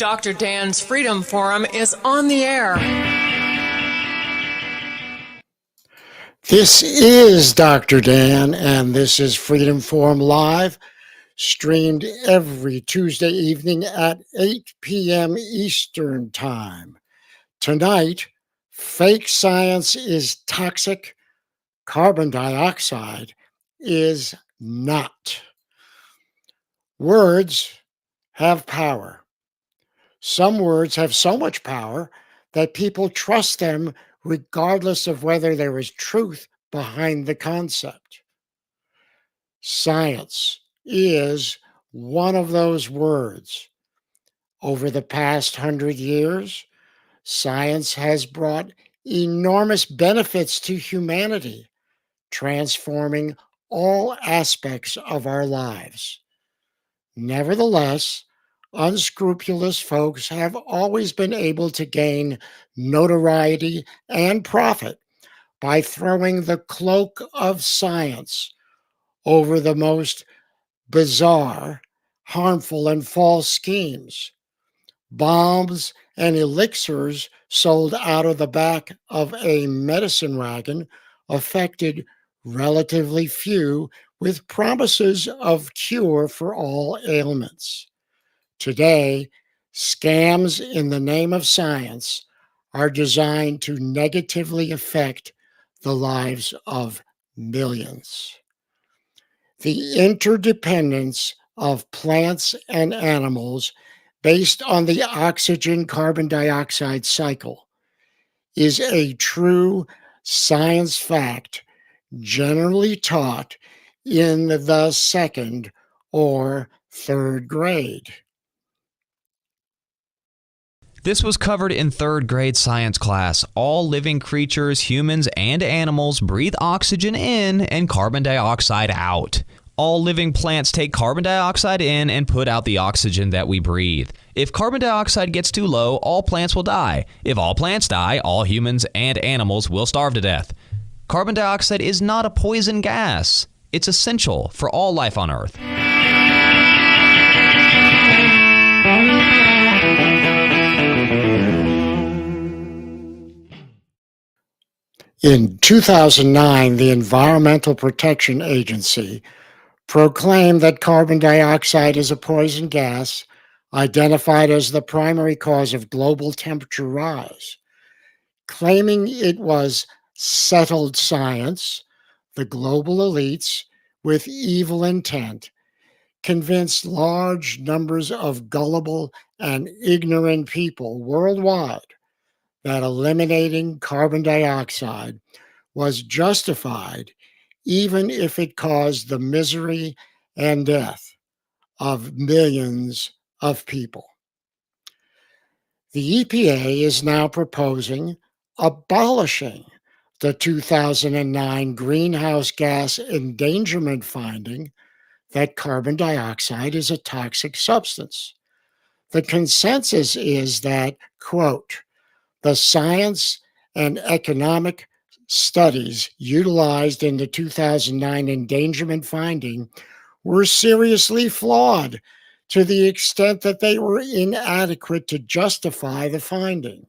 Dr. Dan's Freedom Forum is on the air. This is Dr. Dan, and this is Freedom Forum Live, streamed every Tuesday evening at 8 p.m. Eastern Time. Tonight, fake science is toxic, carbon dioxide is not. Words have power. Some words have so much power that people trust them regardless of whether there is truth behind the concept. Science is one of those words. Over the past 100 years, science has brought enormous benefits to humanity, transforming all aspects of our lives. Nevertheless, unscrupulous folks have always been able to gain notoriety and profit by throwing the cloak of science over the most bizarre, harmful, and false schemes. Bombs and elixirs sold out of the back of a medicine wagon affected relatively few with promises of cure for all ailments. Today, scams in the name of science are designed to negatively affect the lives of millions. The interdependence of plants and animals based on the oxygen carbon dioxide cycle is a true science fact generally taught in the second or third grade. This was covered in third grade science class. All living creatures, humans and animals, breathe oxygen in and carbon dioxide out. All living plants take carbon dioxide in and put out the oxygen that we breathe. If carbon dioxide gets too low, all plants will die. If all plants die, all humans and animals will starve to death. Carbon dioxide is not a poison gas. It's essential for all life on Earth. In 2009, the Environmental Protection Agency proclaimed that carbon dioxide is a poison gas identified as the primary cause of global temperature rise. Claiming it was settled science, the global elites, with evil intent, convinced large numbers of gullible and ignorant people worldwide that eliminating carbon dioxide was justified even if it caused the misery and death of millions of people. The EPA is now proposing abolishing the 2009 greenhouse gas endangerment finding that carbon dioxide is a toxic substance. The consensus is that, quote, the science and economic studies utilized in the 2009 endangerment finding were seriously flawed to the extent that they were inadequate to justify the finding.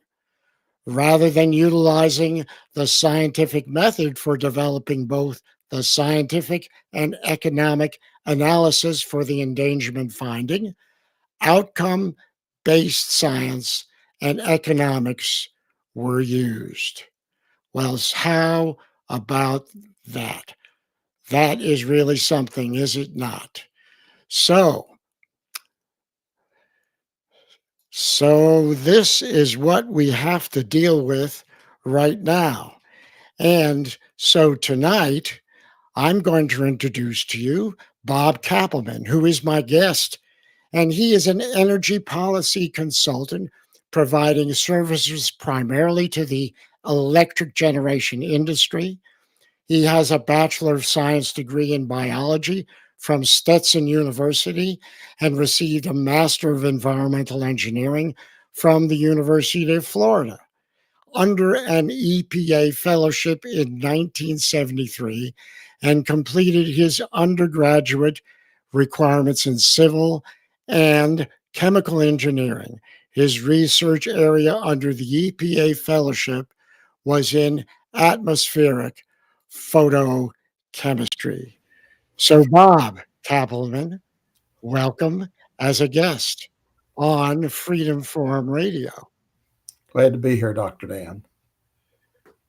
Rather than utilizing the scientific method for developing both the scientific and economic analysis for the endangerment finding, outcome-based science and economics were used. Well, how about that? That is really something, is it not? So this is what we have to deal with right now. And so tonight, I'm going to introduce to you Bob Kappelman, who is my guest. And he is an energy policy consultant providing services primarily to the electric generation industry. He has a Bachelor of Science degree in biology from Stetson University and received a Master of Environmental Engineering from the University of Florida. Under an EPA fellowship in 1973 and completed his undergraduate requirements in civil and chemical engineering. His research area under the EPA fellowship was in atmospheric photochemistry. So, Bob Kappelman, welcome as a guest on Freedom Forum Radio. Glad to be here, Dr. Dan.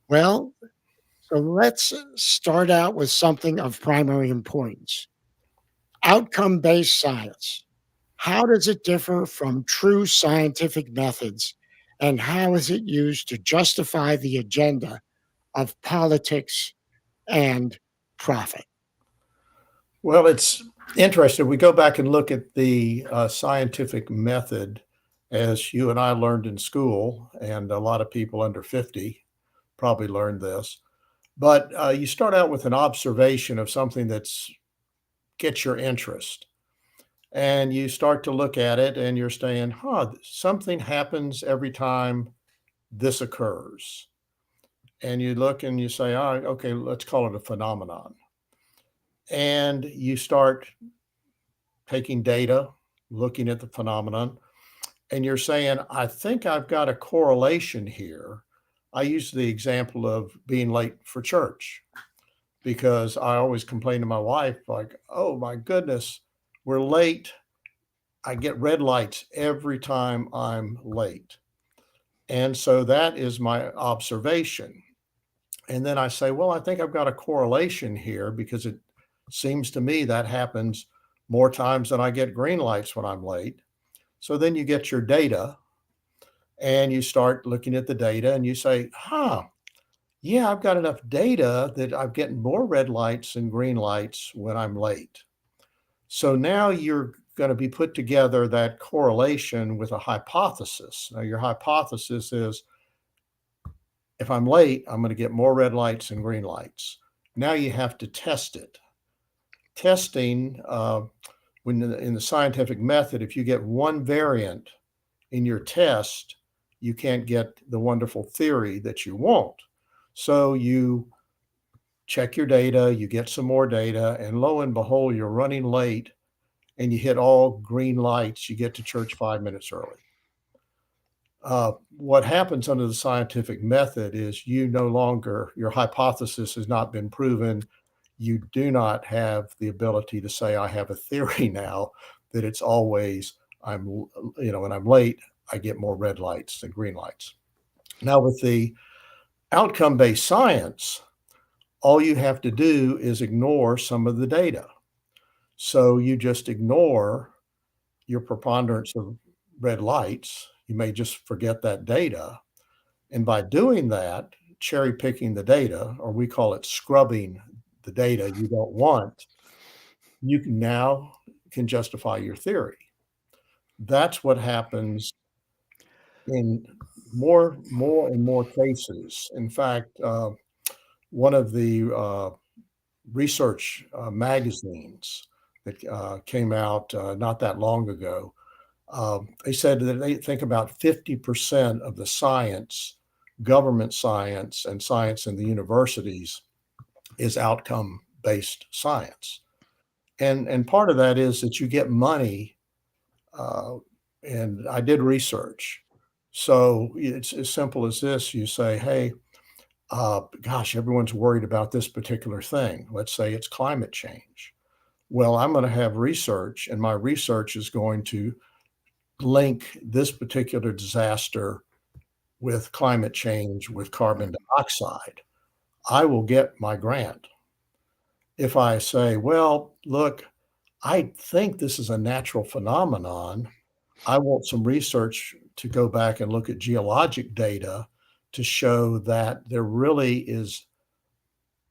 Well, so let's start out with something of primary importance: outcome based science. How does it differ from true scientific methods, and how is it used to justify the agenda of politics and profit? Well, it's interesting. We go back and look at the scientific method as you and I learned in school, and a lot of people under 50 probably learned this. But you start out with an observation of something that's gets your interest. And you start to look at it and you're saying, something happens every time this occurs. And you look and you say, oh, okay, let's call it a phenomenon. And you start taking data, looking at the phenomenon, and you're saying, I think I've got a correlation here. I use the example of being late for church because I always complain to my wife, like, oh my goodness, we're late. I get red lights every time I'm late. And so that is my observation. And then I say, well, I think I've got a correlation here because it seems to me that happens more times than I get green lights when I'm late. So then you get your data and you start looking at the data and you say, yeah, I've got enough data that I'm getting more red lights and green lights when I'm late. So now you're going to be put together that correlation with a hypothesis. Now, your hypothesis is if I'm late, I'm going to get more red lights and green lights. Now you have to test it. Testing, when in the scientific method, if you get one variant in your test, you can't get the wonderful theory that you want. So you check your data, you get some more data, and lo and behold, you're running late and you hit all green lights. You get to church 5 minutes early. What happens under the scientific method is your hypothesis has not been proven. You do not have the ability to say, I have a theory now that it's always, when I'm late, I get more red lights than green lights. Now with the outcome-based science, all you have to do is ignore some of the data. So you just ignore your preponderance of red lights. You may just forget that data. And by doing that, cherry picking the data, or we call it scrubbing the data you don't want, you can justify your theory. That's what happens in more and more cases. In fact, one of the research magazines that came out not that long ago, they said that they think about 50% of the science, government science, and science in the universities is outcome-based science. And part of that is that you get money, and I did research. So it's as simple as this. You say, hey, gosh, everyone's worried about this particular thing. Let's say it's climate change. Well, I'm going to have research, and my research is going to link this particular disaster with climate change, with carbon dioxide. I will get my grant. If I say, well, look, I think this is a natural phenomenon, I want some research to go back and look at geologic data to show that there really is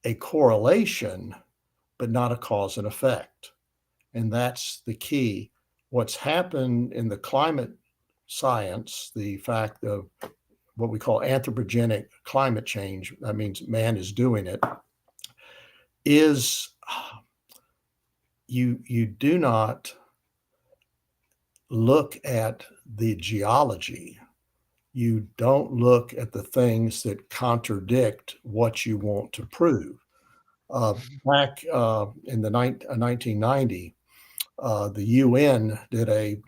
a correlation, but not a cause and effect. And that's the key. What's happened in the climate science, the fact of what we call anthropogenic climate change, that means man is doing it, is you do not look at the geology. You don't look at the things that contradict what you want to prove. Back in the 1990, the UN did a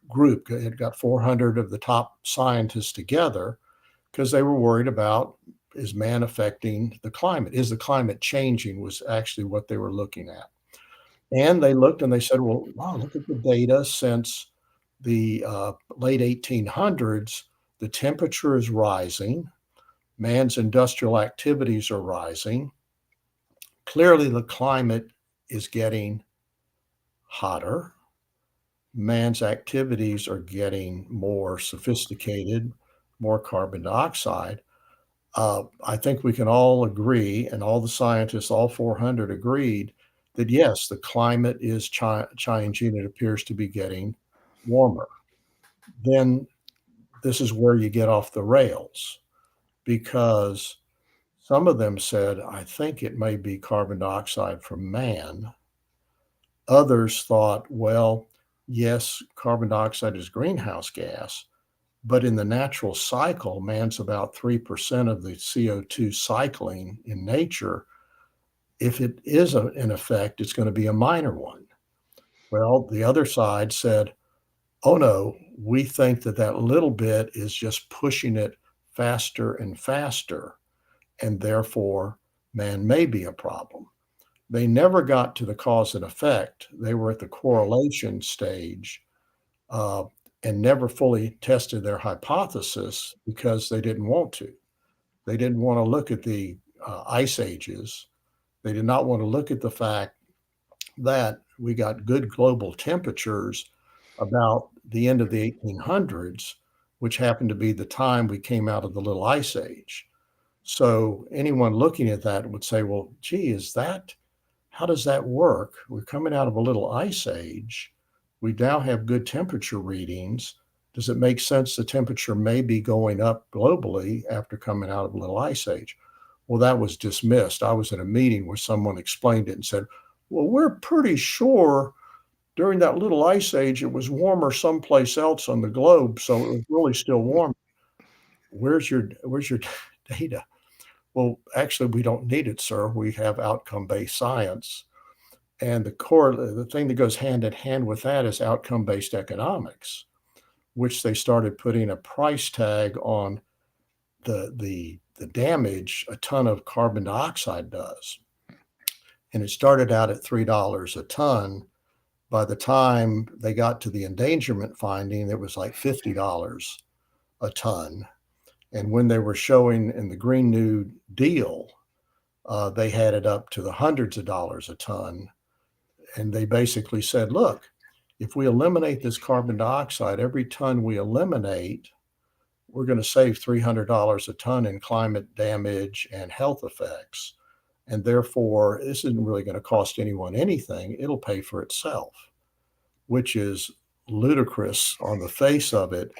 group. It got 400 of the top scientists together because they were worried about, is man affecting the climate? Is the climate changing? Was actually what they were looking at. And they looked and they said, well, wow, look at the data since the late 1800s. The temperature is rising. Man's industrial activities are rising. Clearly, the climate is getting hotter. Man's activities are getting more sophisticated, more carbon dioxide. I think we can all agree, and all the scientists, all 400 agreed, that yes, the climate is changing. It appears to be getting warmer. Then this is where you get off the rails, because some of them said, I think it may be carbon dioxide from man. Others thought, well, yes, carbon dioxide is greenhouse gas, but in the natural cycle, man's about 3% of the CO2 cycling in nature. If it is an effect, it's going to be a minor one. Well, the other side said, oh no, we think that that little bit is just pushing it faster and faster, and therefore man may be a problem. They never got to the cause and effect. They were at the correlation stage, and never fully tested their hypothesis because they didn't want to. They didn't want to look at the ice ages. They did not want to look at the fact that we got good global temperatures about the end of the 1800s, which happened to be the time we came out of the little ice age. So anyone looking at that would say, well, gee, how does that work? We're coming out of a little ice age. We now have good temperature readings. Does it make sense the temperature may be going up globally after coming out of a little ice age? Well, that was dismissed. I was in a meeting where someone explained it and said, well, we're pretty sure during that little ice age, it was warmer someplace else on the globe, so it was really still warm. Where's your data? Well, actually, we don't need it, sir. We have outcome-based science. And the thing that goes hand in hand with that is outcome-based economics, which they started putting a price tag on the damage a ton of carbon dioxide does. And it started out at $3 a ton. By the time they got to the endangerment finding, it was like $50 a ton. And when they were showing in the Green New Deal, they had it up to the hundreds of dollars a ton. And they basically said, look, if we eliminate this carbon dioxide, every ton we eliminate, we're going to save $300 a ton in climate damage and health effects. And therefore, this isn't really going to cost anyone anything. It'll pay for itself, which is ludicrous on the face of it.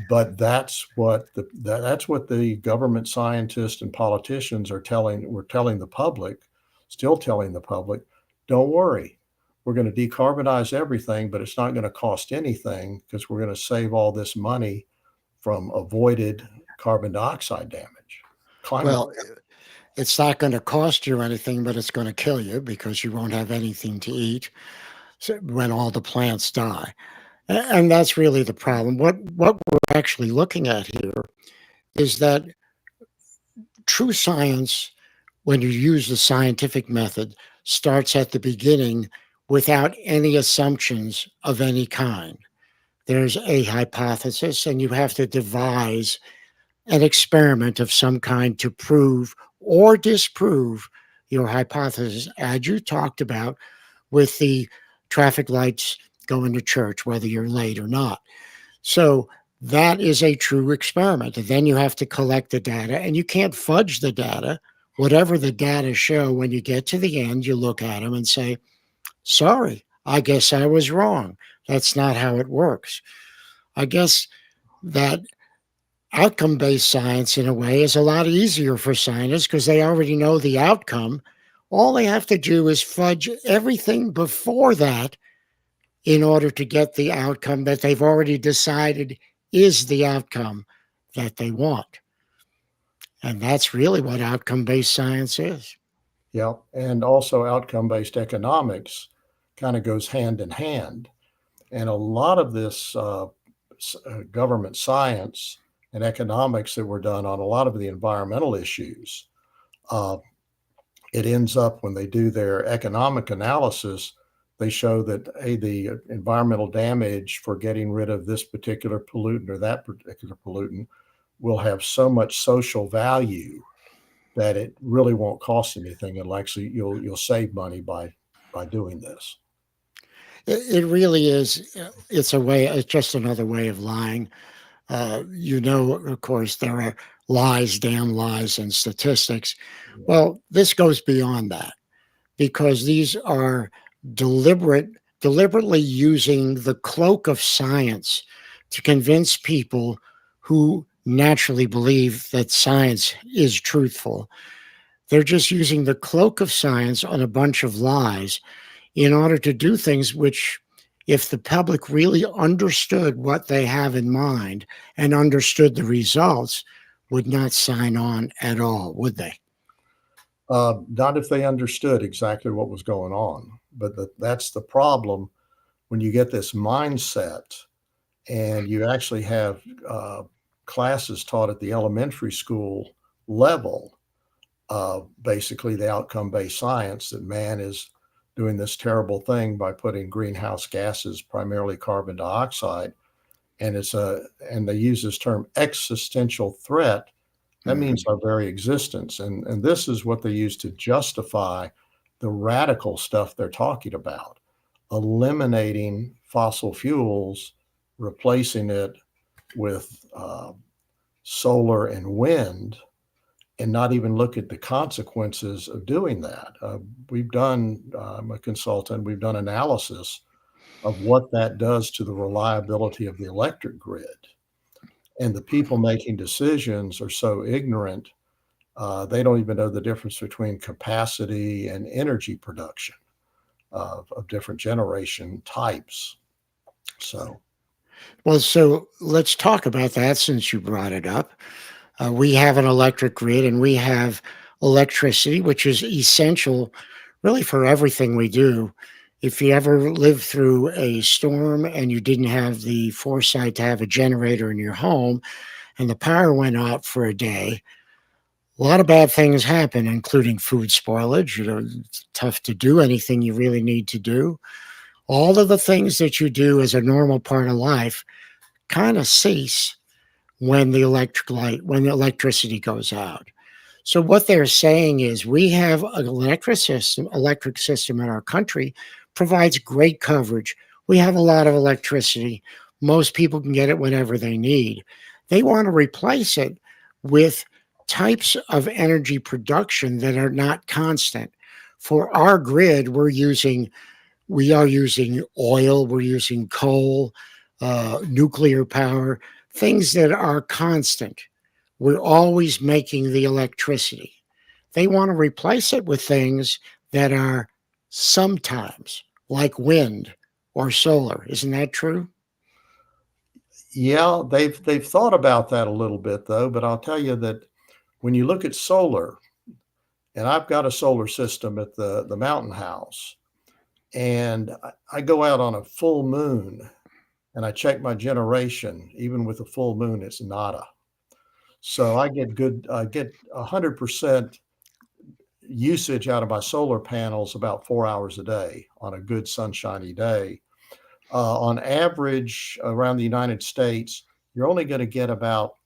But that's what the government scientists and politicians were telling the public, still telling the public, don't worry, we're going to decarbonize everything, but it's not going to cost anything because we're going to save all this money from avoided carbon dioxide damage. Well, it's not going to cost you anything, but it's going to kill you because you won't have anything to eat when all the plants die. And that's really the problem. What we're actually looking at here is that true science, when you use the scientific method, starts at the beginning without any assumptions of any kind. There's a hypothesis, and you have to devise an experiment of some kind to prove or disprove your hypothesis, as you talked about with the traffic lights going to church, whether you're late or not. So that is a true experiment. And then you have to collect the data, and you can't fudge the data. Whatever the data show, when you get to the end, you look at them and say, sorry, I guess I was wrong. That's not how it works. I guess that outcome-based science, in a way, is a lot easier for scientists because they already know the outcome. All they have to do is fudge everything before that in order to get the outcome that they've already decided is the outcome that they want. And that's really what outcome-based science is. Yeah, and also outcome-based economics kind of goes hand in hand. And a lot of this government science and economics that were done on a lot of the environmental issues, uh, it ends up when they do their economic analysis, they show that, hey, the environmental damage for getting rid of this particular pollutant or that particular pollutant will have so much social value that it really won't cost anything. It'll actually you'll save money by doing this. It really is. It's a way. It's just another way of lying. Of course, there are lies, damn lies, and statistics. Yeah. Well, this goes beyond that because these are deliberately using the cloak of science to convince people who naturally believe that science is truthful. They're just using the cloak of science on a bunch of lies in order to do things which, if the public really understood what they have in mind and understood the results, would not sign on at all, would they? Not if they understood exactly what was going on. But that's the problem when you get this mindset and you actually have classes taught at the elementary school level, basically the outcome-based science that man is doing this terrible thing by putting greenhouse gases, primarily carbon dioxide, and they use this term existential threat. That means our very existence, and this is what they use to justify the radical stuff they're talking about, eliminating fossil fuels, replacing it with solar and wind, and not even look at the consequences of doing that. I'm a consultant, we've done analysis of what that does to the reliability of the electric grid. And the people making decisions are so ignorant, they don't even know the difference between capacity and energy production of different generation types. So, Well, so let's talk about that since you brought it up. We have an electric grid and we have electricity, which is essential really for everything we do. If you ever lived through a storm and you didn't have the foresight to have a generator in your home and the power went out for a day, a lot of bad things happen, including food spoilage. It's tough to do anything you really need to do. All of the things that you do as a normal part of life kind of cease when the electricity goes out. So what they're saying is we have an electric system in our country provides great coverage. We have a lot of electricity. Most people can get it whenever they need. They want to replace it with types of energy production that are not constant. For our grid, we are using oil, we're using coal, nuclear power, things that are constant. We're always making the electricity. They want to replace it with things that are sometimes like wind or solar. Isn't that true? yeah, they've thought about that a little bit though, but I'll tell you that when you look at solar, and I've got a solar system at the mountain house, and I go out on a full moon and I check my generation, even with a full moon, it's nada. So I get 100% usage out of my solar panels about 4 hours a day on a good sunshiny day. On average, around the United States, you're only going to get about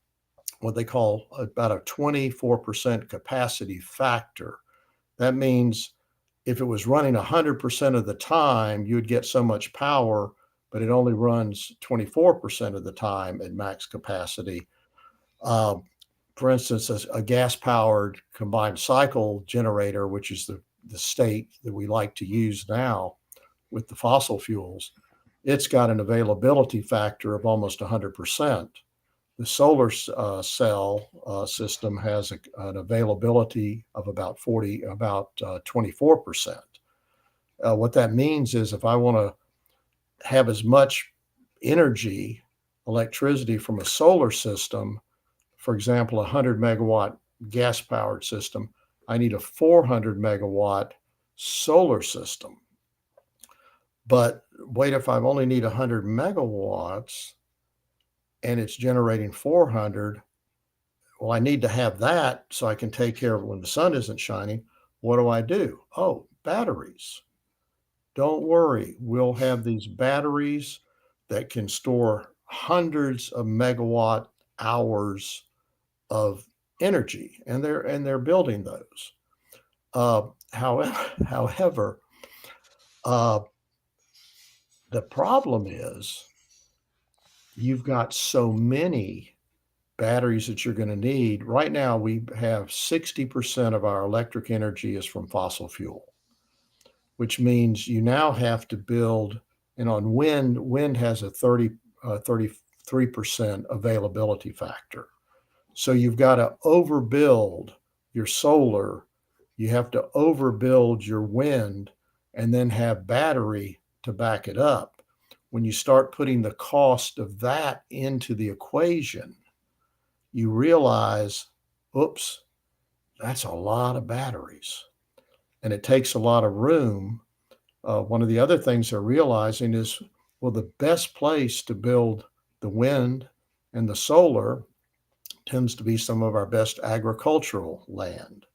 what they call about a 24% capacity factor. That means if it was running 100% of the time, you would get so much power, but it only runs 24% of the time at max capacity. Uh, for instance, a gas-powered combined cycle generator, which is the state that we like to use now with the fossil fuels, it's got an availability factor of almost 100%. The solar cell system has an availability of about 24%. What that means is if I want to have as much energy, electricity from a solar system, for example, a 100 megawatt gas powered system, I need a 400 megawatt solar system. But wait, if I only need 100 megawatts and it's generating 400, well, I need to have that so I can take care of it when the sun isn't shining. What do? Oh, batteries. Don't worry, we'll have these batteries that can store hundreds of megawatt hours of energy, and they're building those. However, uh, the problem is you've got so many batteries that you're going to need. Right now, we have 60% of our electric energy is from fossil fuel, which means you now have to build, and on wind has a 33% availability factor. So you've got to overbuild your solar, you have to overbuild your wind, and then have battery to back it up. When you start putting the cost of that into the equation, you realize, oops, that's a lot of batteries and it takes a lot of room. One of the other things they're realizing is, well, the best place to build the wind and the solar tends to be some of our best agricultural land.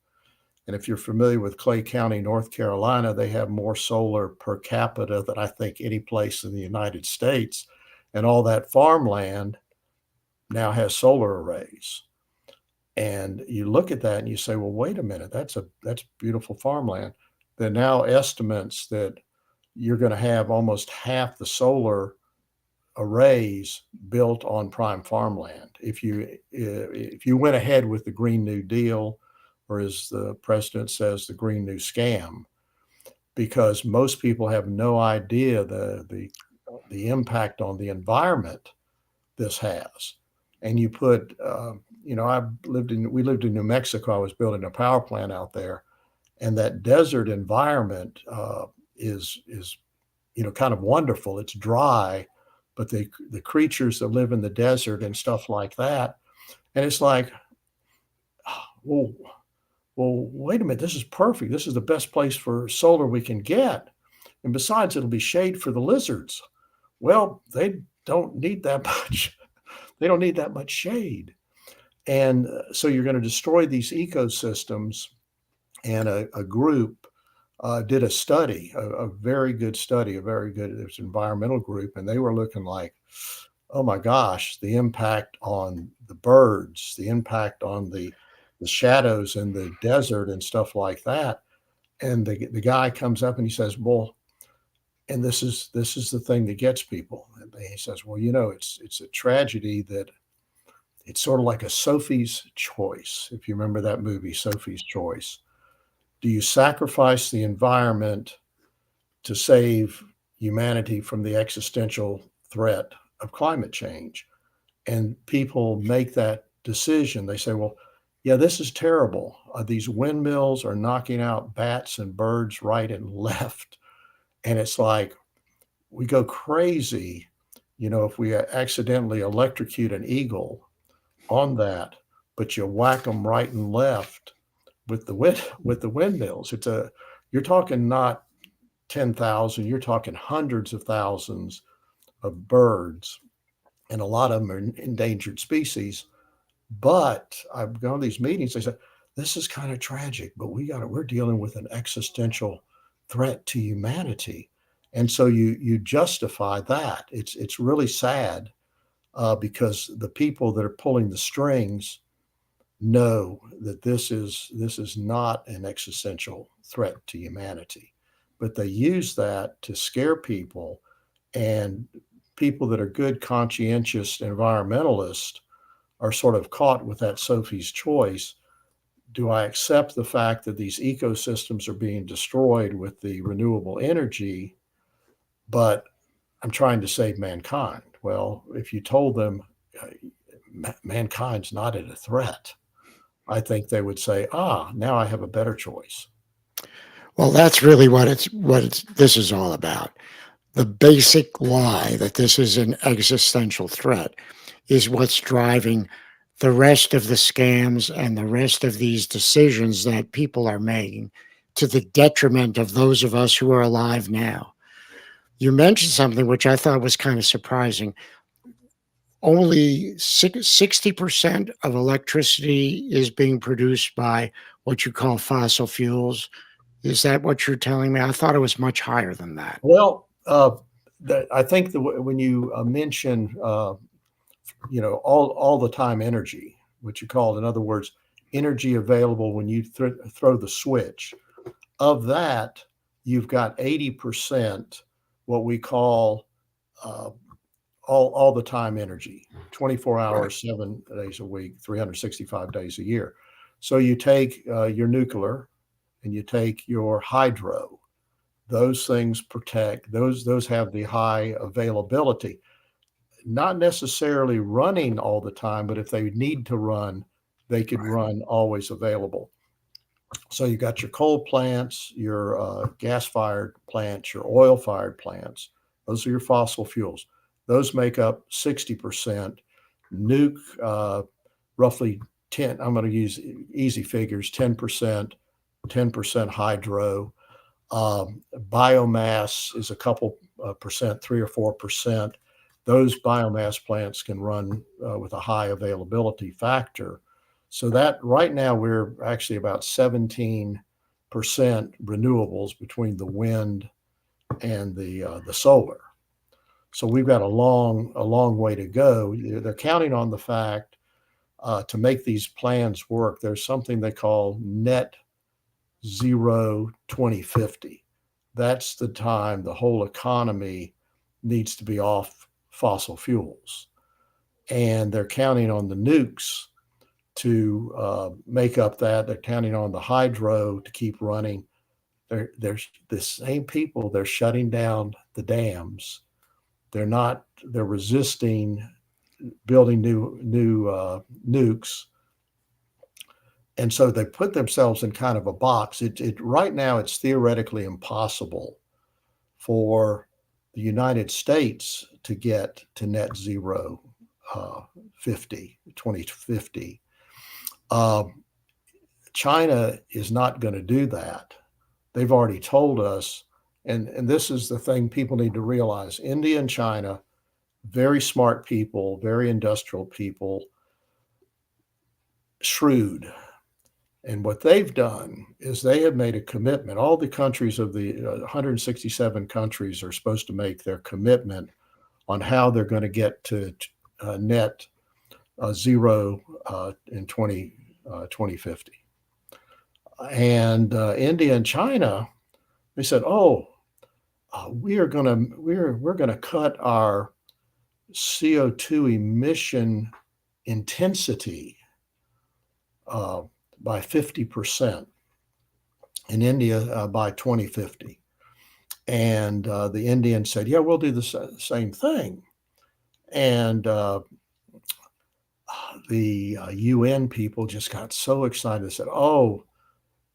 And if you're familiar with Clay County, North Carolina, they have more solar per capita than I think any place in the United States. And all that farmland now has solar arrays. And you look at that and you say, well, wait a minute, that's beautiful farmland. There are now estimates that you're going to have almost half the solar arrays built on prime farmland. If you went ahead with the Green New Deal, or as the president says, the Green New Scam, because most people have no idea the impact on the environment this has. And you put, we lived in New Mexico. I was building a power plant out there, and that desert environment is kind of wonderful. It's dry, but the creatures that live in the desert and stuff like that, and it's like, well, wait a minute, this is perfect. This is the best place for solar we can get, and besides, it'll be shade for the lizards. Well, they don't need that much. They don't need that much shade. And so you're going to destroy these ecosystems. And a group did a study, a very good study, it was an environmental group, and they were looking like, oh my gosh, the impact on the birds, the impact on the shadows in the desert and stuff like that. And the guy comes up and he says, well, and this is the thing that gets people. And he says, well, it's a tragedy that it's sort of like a Sophie's Choice. If you remember that movie, Sophie's Choice. Do you sacrifice the environment to save humanity from the existential threat of climate change? And people make that decision. They say, well, yeah, this is terrible. These windmills are knocking out bats and birds right and left. And it's like, we go crazy, if we accidentally electrocute an eagle on that, but you whack them right and left with the windmills. You're talking not 10,000, you're talking hundreds of thousands of birds, and a lot of them are endangered species. But I've gone to these meetings, they say, this is kind of tragic, but we're dealing with an existential threat to humanity. And so you justify that. It's really sad because the people that are pulling the strings know that this is not an existential threat to humanity, but they use that to scare people, and people that are good, conscientious environmentalists are sort of caught with that Sophie's Choice. Do I accept the fact that these ecosystems are being destroyed with the renewable energy, but I'm trying to save mankind? Well, if you told them mankind's not at a threat, I think they would say, now I have a better choice. Well, that's really what this is all about. The basic lie that this is an existential threat is what's driving the rest of the scams and the rest of these decisions that people are making to the detriment of those of us who are alive now. You mentioned something which I thought was kind of surprising. Only 60% of electricity is being produced by what you call fossil fuels. Is that what you're telling me? I thought it was much higher than that. Well, I think when you mention all the time energy, what you call, in other words, energy available when you throw the switch. Of that, you've got 80% what we call uh, all the time energy, 24 hours, 7 days a week, 365 days a year. So you take your nuclear and you take your hydro. Those things protect, those have the high availability, not necessarily running all the time, but if they need to run, they could run always available. So you got your coal plants, your gas-fired plants, your oil-fired plants. Those are your fossil fuels. Those make up 60%. Nuke, roughly 10. I'm going to use easy figures: 10%, 10% hydro. Biomass is a couple percent, 3 or 4%. Those biomass plants can run with a high availability factor. So that right now we're actually about 17% renewables between the wind and the solar. So we've got a long way to go. They're counting on the fact to make these plans work. There's something they call net zero 2050. That's the time the whole economy needs to be off fossil fuels. And they're counting on the nukes to make up that. They're counting on the hydro to keep running. They're the same people. They're shutting down the dams. They're resisting building new nukes. And so they put themselves in kind of a box. Right now, it's theoretically impossible for the United States to get to net zero 2050. China is not going to do that. They've already told us, and this is the thing people need to realize: India and China, very smart people, very industrial people, shrewd. And what they've done is they have made a commitment. All the countries of the 167 countries are supposed to make their commitment on how they're going to get to net zero in 2050. And India and China, they said, "Oh, we're going to cut our CO2 emission intensity by 50% in India by 2050." And the Indians said, "Yeah, we'll do the same thing." And the UN people just got so excited. They said, "Oh,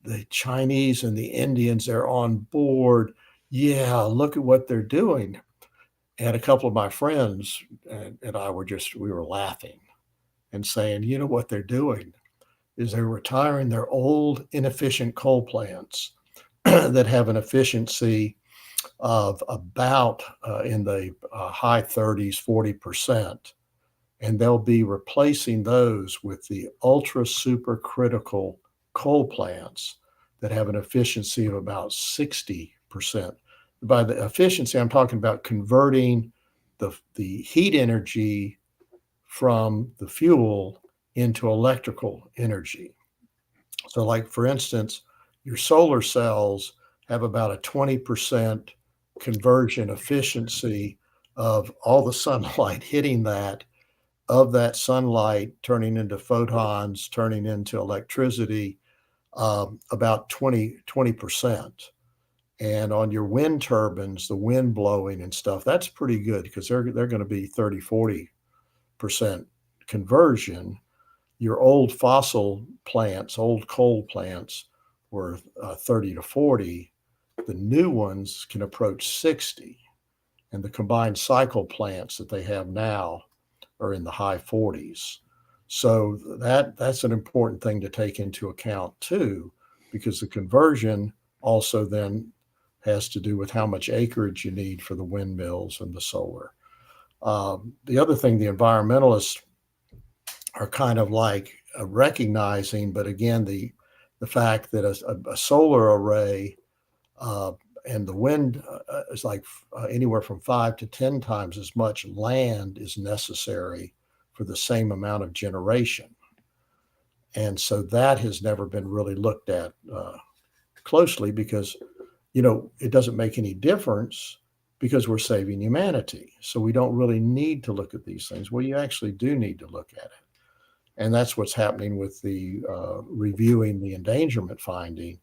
the Chinese and the Indians, they're on board. Yeah, look at what they're doing." And a couple of my friends and I we were laughing and saying, "You know what they're doing is they're retiring their old inefficient coal plants that have an efficiency of about in the high 30s, 40%. And they'll be replacing those with the ultra supercritical coal plants that have an efficiency of about 60%. By the efficiency, I'm talking about converting the heat energy from the fuel into electrical energy. So, like, for instance, your solar cells have about a 20% conversion efficiency of all the sunlight hitting that, of that sunlight turning into photons, turning into electricity, about 20%. And on your wind turbines, the wind blowing and stuff, that's pretty good because they're going to be 30, 40% conversion. Your old fossil plants, old coal plants were 30 to 40. The new ones can approach 60. And the combined cycle plants that they have now are in the high 40s. So that's an important thing to take into account too, because the conversion also then has to do with how much acreage you need for the windmills and the solar. The other thing the environmentalists are kind of like recognizing, but again, the fact that a solar array and the wind is like anywhere from 5 to 10 times as much land is necessary for the same amount of generation. And so that has never been really looked at closely because, it doesn't make any difference because we're saving humanity. So we don't really need to look at these things. Well, you actually do need to look at it. And that's what's happening with the reviewing the endangerment finding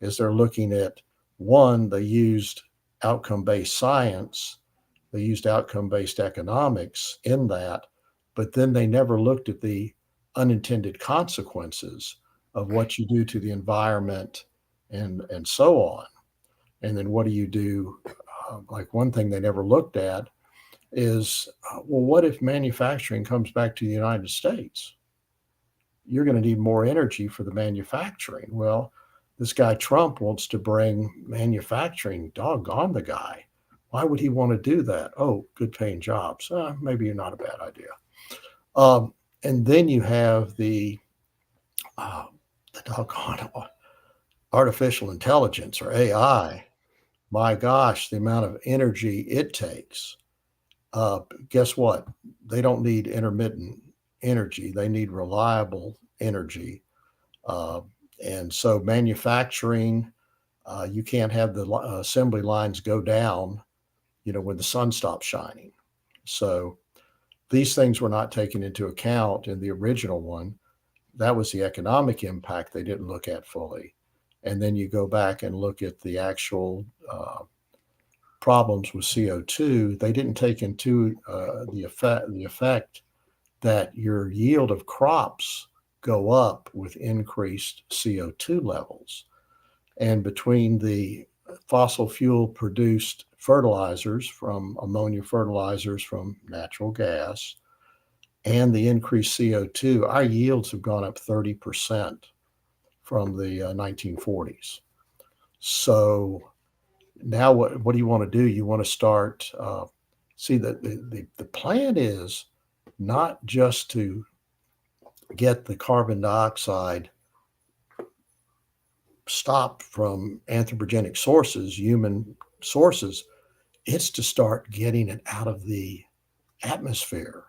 is they're looking at, one, they used outcome-based science, they used outcome-based economics in that, but then they never looked at the unintended consequences of what you do to the environment and so on. And then what do you do? Like one thing they never looked at is, well, what if manufacturing comes back to the United States? You're going to need more energy for the manufacturing. Well, this guy Trump wants to bring manufacturing. Doggone the guy. Why would he want to do that? Oh, good paying jobs. Maybe not a bad idea. And then you have the doggone artificial intelligence or AI. My gosh, the amount of energy it takes. Guess what? They don't need intermittent energy. They need reliable energy. And so manufacturing, you can't have the assembly lines go down, when the sun stops shining. So these things were not taken into account in the original one. That was the economic impact they didn't look at fully. And then you go back and look at the actual problems with CO2. They didn't take into the effect that your yield of crops go up with increased CO2 levels. And between the fossil fuel produced fertilizers from ammonia fertilizers from natural gas and the increased CO2, our yields have gone up 30% from the 1940s. So now what do you want to do? You want to start, see that the plan is not just to get the carbon dioxide stopped from anthropogenic sources, human sources, it's to start getting it out of the atmosphere.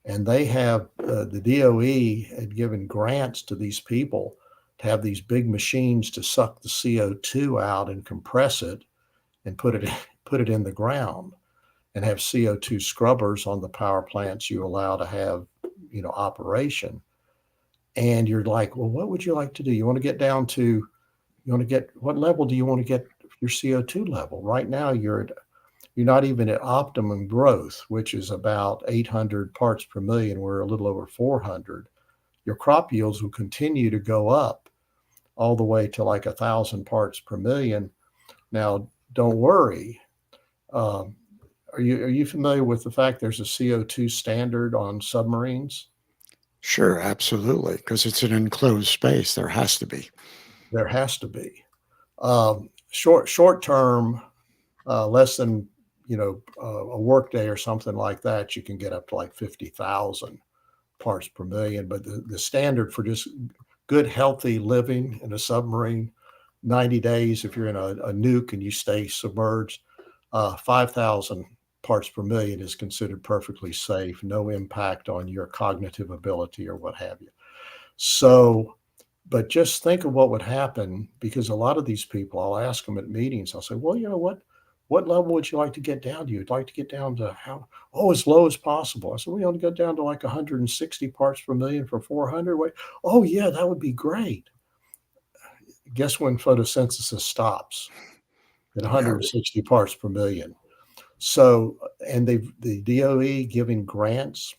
And they have, the DOE had given grants to these people to have these big machines to suck the CO2 out and compress it and put it in the ground and have CO2 scrubbers on the power plants you allow to have, operation. And you're like, well, what would you like to do? You want to get down to, what level do you want to get your CO2 level? Right now, you're not even at optimum growth, which is about 800 parts per million. We're a little over 400. Your crop yields will continue to go up all the way to like 1,000 parts per million. Now, don't worry. Are you familiar with the fact there's a CO2 standard on submarines? Sure, absolutely, because it's an enclosed space. There has to be. There has to be. Short term, less than a work day or something like that, you can get up to like 50,000 parts per million. But the standard for just good, healthy living in a submarine, 90 days, if you're in a nuke and you stay submerged, 5,000 parts per million is considered perfectly safe, no impact on your cognitive ability or what have you. So, but just think of what would happen, because a lot of these people, I'll ask them at meetings, I'll say, well, what level would you like to get down to? You'd like to get down to as low as possible. I said, we want to go down to like 160 parts per million for 400. Oh yeah, that would be great. Guess when photosynthesis stops? At 160 parts per million. So, and the DOE giving grants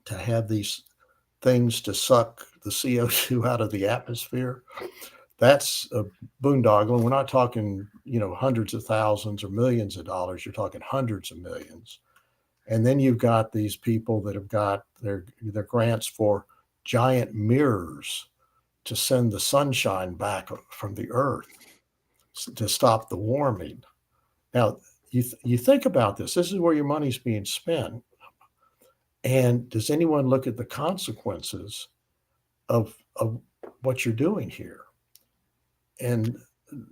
to have these things to suck the CO2 out of the atmosphere. That's a boondoggle. We're not talking, hundreds of thousands or millions of dollars. You're talking hundreds of millions. And then you've got these people that have got their grants for giant mirrors to send the sunshine back from the earth. to stop the warming. Now, you think about this. This is where your money's being spent. And does anyone look at the consequences of what you're doing here? And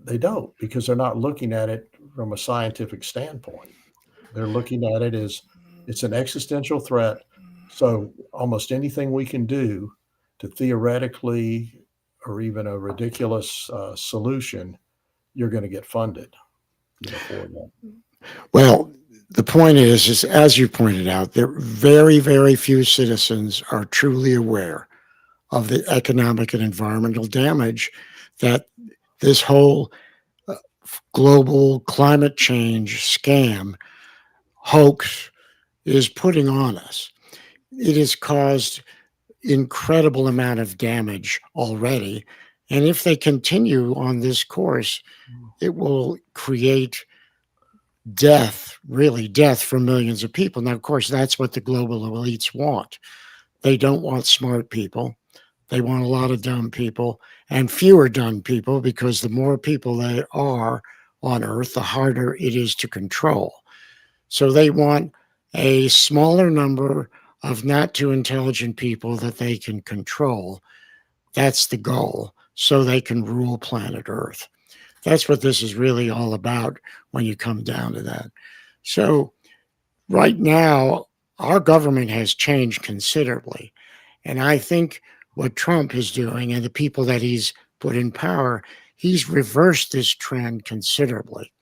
they don't, because they're not looking at it from a scientific standpoint. They're looking at it as it's an existential threat. So almost anything we can do to theoretically or even a ridiculous solution, you're going to get funded, for that. Well, the point is as you pointed out, there very, very few citizens are truly aware of the economic and environmental damage that this whole global climate change scam hoax is putting on us. It has caused incredible amount of damage already, and if they continue on this course, it will create death, really death for millions of people. Now, of course, that's what the global elites want. They don't want smart people. They want a lot of dumb people and fewer dumb people, because the more people there are on Earth, the harder it is to control. So they want a smaller number of not too intelligent people that they can control. That's the goal, so they can rule planet Earth. That's what this is really all about when you come down to that. So right now, our government has changed considerably. And I think what Trump is doing and the people that he's put in power, he's reversed this trend considerably.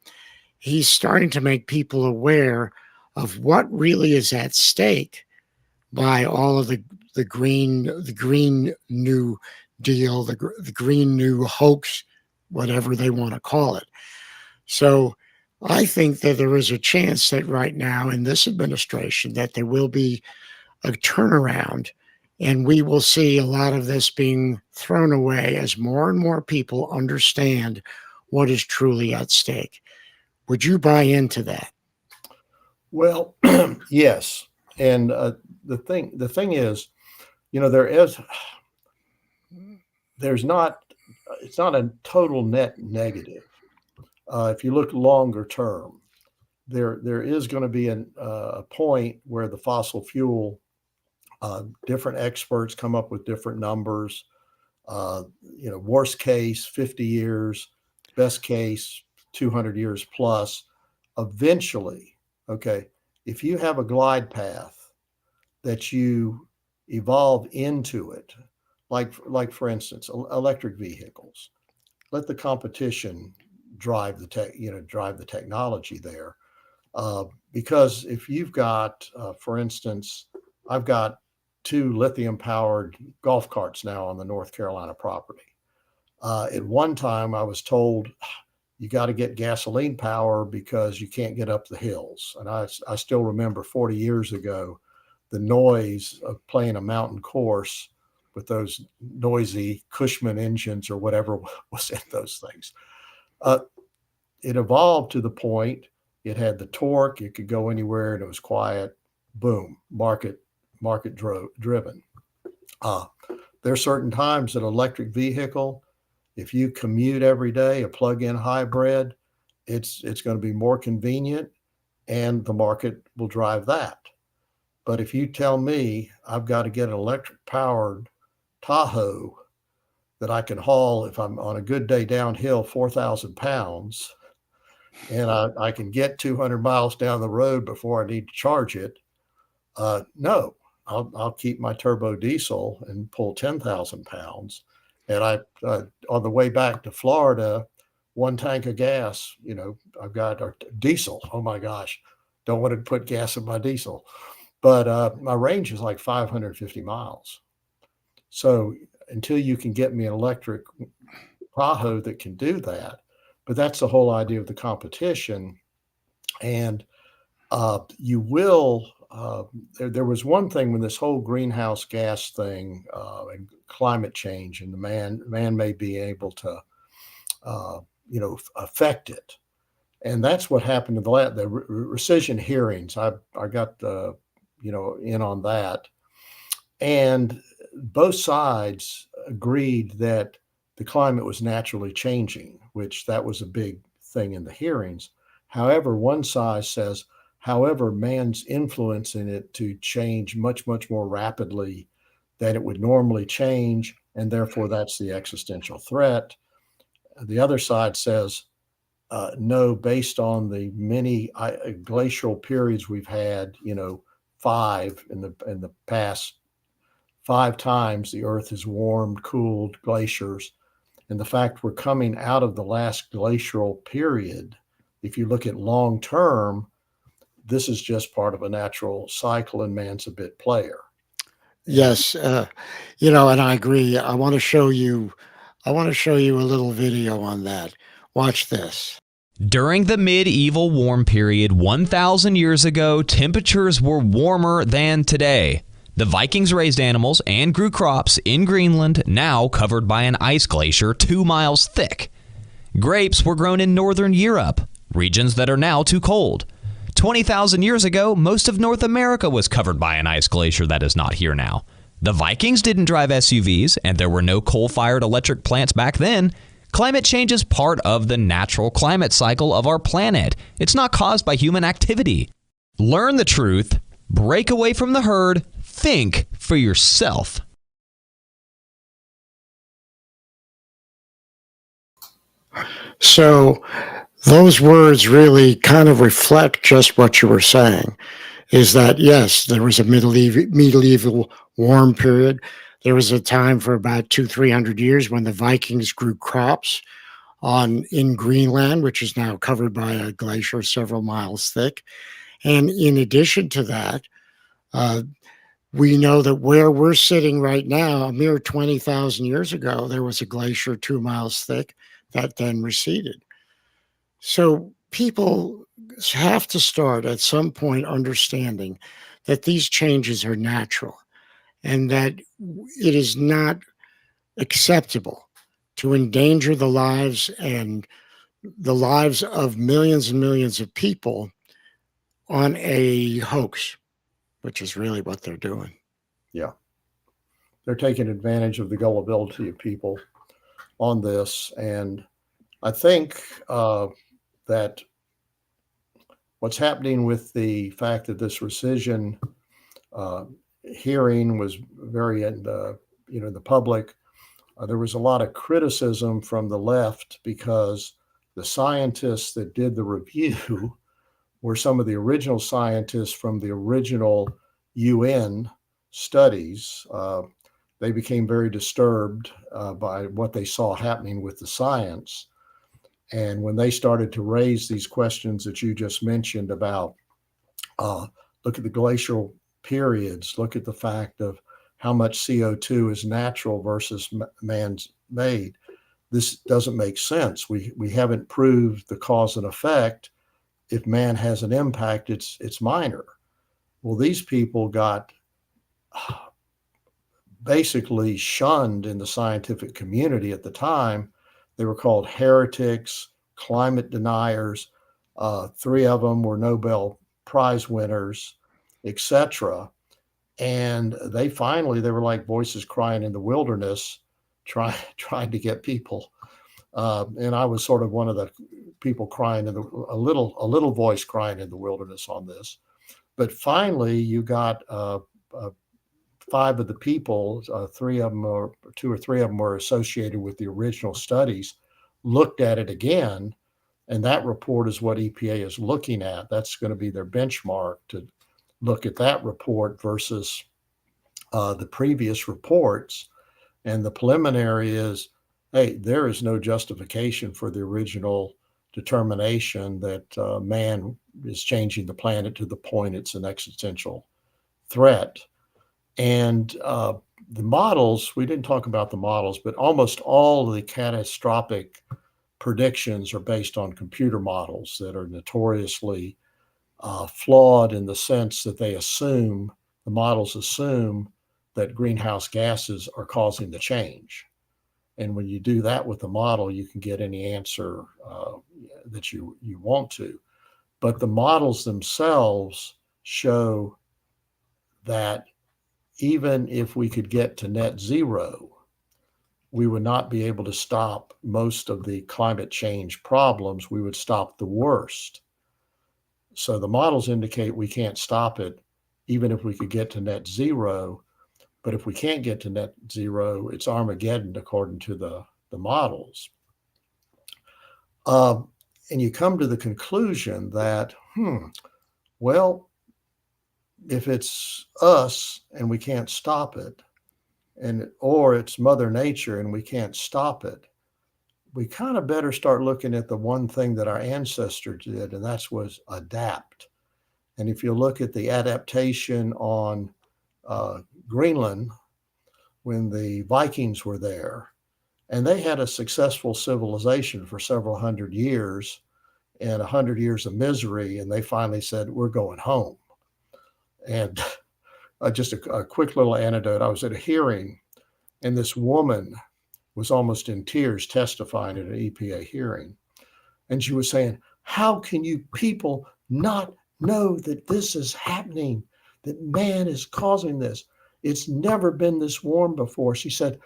He's starting to make people aware of what really is at stake by all of the green new deal, the green new hoax, whatever they want to call it. So I think that there is a chance that right now in this administration that there will be a turnaround, and we will see a lot of this being thrown away as more and more people understand what is truly at stake. Would you buy into that? Well, yes. And the thing is, there's not, it's not a total net negative. If you look longer term, there is going to be a point where the fossil fuel, different experts come up with different numbers. Worst case 50 years, best case 200 years plus. Eventually, okay, if you have a glide path that you evolve into it, like for instance, electric vehicles, let the competition drive the technology there. Because if you've got, for instance, I've got 2 lithium powered golf carts now on the North Carolina property. At one time, I was told you got to get gasoline power because you can't get up the hills. And I still remember 40 years ago, the noise of playing a mountain course with those noisy Cushman engines or whatever was in those things. It evolved to the point it had the torque, it could go anywhere, and it was quiet. Boom, market driven. There are certain times that electric vehicle, if you commute every day, a plug-in hybrid, it's going to be more convenient, and the market will drive that. But if you tell me I've got to get an electric powered Tahoe that I can haul, if I'm on a good day downhill, 4,000 pounds, and I can get 200 miles down the road before I need to charge it, no, I'll keep my turbo diesel and pull 10,000 pounds. And on the way back to Florida, 1 tank of gas, I've got a diesel. Oh my gosh, don't want to put gas in my diesel. But my range is like 550 miles. So until you can get me an electric Tahoe that can do that, but that's the whole idea of the competition. And you will, there was one thing when this whole greenhouse gas thing and climate change, and the man may be able to, affect it. And that's what happened in the rescission hearings. I got in on that, and both sides agreed that the climate was naturally changing, which that was a big thing in the hearings. However, one side says, however, man's influencing it to change much, much more rapidly than it would normally change, and therefore that's the existential threat. The other side says, no, based on the many glacial periods we've had, 5 in the past 5 times, the Earth has warmed, cooled, glaciers, and the fact we're coming out of the last glacial period. If you look at long term, this is just part of a natural cycle, and man's a bit player. Yes, and I agree. I want to show you. I want to show you a little video on that. Watch this. During the medieval warm period 1,000 years ago, temperatures were warmer than today. The Vikings raised animals and grew crops in Greenland, now covered by an ice glacier 2 miles thick. Grapes were grown in northern Europe, regions that are now too cold. 20,000 years ago, most of North America was covered by an ice glacier that is not here now. The Vikings didn't drive SUVs, and there were no coal-fired electric plants back then. Climate change is part of the natural climate cycle of our planet. It's not caused by human activity. Learn the truth, break away from the herd, think for yourself. So those words really kind of reflect just what you were saying, is that, yes, there was a medieval warm period. There was a time for about 300 years when the Vikings grew crops in Greenland, which is now covered by a glacier several miles thick. And in addition to that, we know that where we're sitting right now, a mere 20,000 years ago, there was a glacier 2 miles thick that then receded. So people have to start at some point understanding that these changes are natural and that it is not acceptable to endanger the lives of millions and millions of people on a hoax, which is really what they're doing. Yeah. They're taking advantage of the gullibility of people on this. And I think that what's happening with the fact that this rescission hearing was very in the public, there was a lot of criticism from the left because the scientists that did the review were some of the original scientists from the original UN studies. They became very disturbed by what they saw happening with the science. And when they started to raise these questions that you just mentioned about, look at the glacial periods, look at the fact of how much CO2 is natural versus man's made, this doesn't make sense. We haven't proved the cause and effect. If man has an impact, it's minor. Well, these people got basically shunned in the scientific community at the time. They were called heretics, climate deniers. 3 of them were Nobel Prize winners, etc. And they were like voices crying in the wilderness, trying to get people. And I was sort of one of the people crying a little voice crying in the wilderness on this. But finally, you got 5 of the people, 3 of them, or 2 or 3 of them, were associated with the original studies, looked at it again, and that report is what EPA is looking at. That's going to be their benchmark, to look at that report versus the previous reports. And the preliminary is, hey, there is no justification for the original determination that man is changing the planet to the point it's an existential threat. And the models, we didn't talk about the models, but almost all of the catastrophic predictions are based on computer models that are notoriously flawed in the sense that the models assume that greenhouse gases are causing the change. And when you do that with the model, you can get any answer that you want to. But the models themselves show that even if we could get to net zero, we would not be able to stop most of the climate change problems. We would stop the worst. So the models indicate we can't stop it, even if we could get to net zero. But if we can't get to net zero, it's Armageddon, according to the models. And you come to the conclusion that, well, if it's us and we can't stop it, or it's Mother Nature and we can't stop it, we kind of better start looking at the one thing that our ancestors did, and that was adapt. And if you look at the adaptation on Greenland, when the Vikings were there, and they had a successful civilization for several hundred years and 100 years of misery, and they finally said, we're going home. And just a quick little anecdote. I was at a hearing, and this woman was almost in tears testifying at an EPA hearing. And she was saying, how can you people not know that this is happening, that man is causing this? It's never been this warm before. She said,